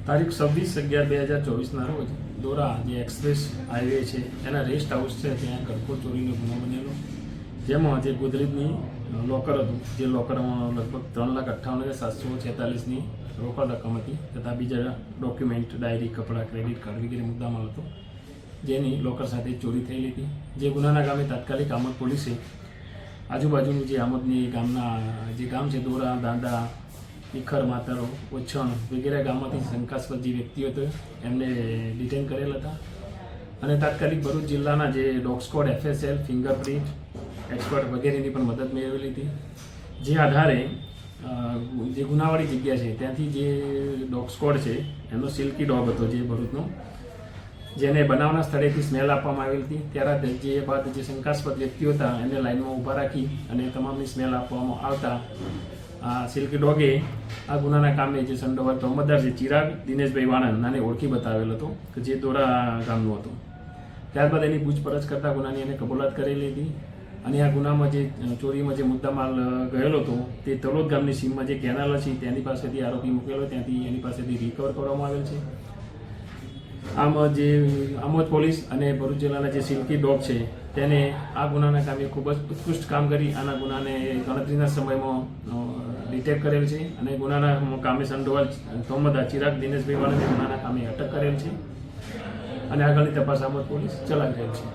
તારીખ 26/11/2024 રોજ દોરા જે એક્સપ્રેસ હાઈવે છે એના રેસ્ટ હાઉસ છે ત્યાં ઘરફોડ ચોરીનો ગુનો બનેલો, જેમાં જે ગોદરેજની લોકર હતું, જે લોકરમાં લગભગ 3,58,746ની રોકડ રકમ હતી તથા બીજા ડોક્યુમેન્ટ, ડાયરી, કપડાં, ક્રેડિટ કાર્ડ વગેરે મુદ્દામાલ હતો, જેની લોકર સાથે ચોરી થયેલી હતી. જે ગુનાના ગામે તાત્કાલિક આમોદ પોલીસે આજુબાજુનું જે આમોદની ગામના જે ગામ છે દોરા, દાંડા, ઈખર, માતરો, ઓછણ વગેરે ગામમાંથી શંકાસ્પદ જે વ્યક્તિઓ હતો એમને ડિટેન કરેલ હતા અને તાત્કાલિક ભરૂચ જિલ્લાના જે dog squad, FSL, fingerprint expert વગેરેની પણ મદદ મેળવેલી હતી. જે આધારે જે ગુનાવાળી જગ્યા છે ત્યાંથી જે ડોગ સ્ક્વોડ છે એનો સિલ્કી ડોગ હતો જે ભરૂચનો, જેને બનાવના સ્થળેથી સ્મેલ આપવામાં આવેલી હતી. ત્યારે જે બાદ જે શંકાસ્પદ વ્યક્તિઓ હતા એને લાઇનમાં ઊભા રાખી અને તમામની સ્મેલ આપવામાં આવતા આ સિલ્કી ડોગે આ ગુનાના કામે જે સંડોવાયેલ તોહમતદાર છે ચિરાગ દિનેશભાઈ વાણંદ નાને ઓળખી બતાવેલ હતો કે જે દોરા ગામનું હતું. ત્યારબાદ એની પૂછપરછ કરતા ગુનાની એને કબૂલાત કરેલી હતી અને આ ગુનામાં જે ચોરીમાં જે મુદ્દામાલ ગયેલો હતો તે તલોદ ગામની સીમમાં જે કેનાલ છે તેની પાસેથી આરોપી મૂકેલો, ત્યાંથી એની પાસેથી રિકવર કરવામાં આવેલ છે. આમ જે આમોદ પોલીસ અને ભરૂચ જિલ્લાના જે સિલ્કી ડોગ છે તેને આ ગુનાના કામે ખૂબ જ ઉત્કૃષ્ટ કામ કરી આના ગુનાને ગણતરીના સમયમાં ડિટેક્ટ કરેલ છે અને ગુનાના કામે સંડોવાયેલ તોહમતદાર ચિરાગ દિનેશભાઈ વાળાને ગુનાના કામે અટક કરેલ છે અને આગળની તપાસ આમોદ પોલીસ ચલાવી રહેલ છે.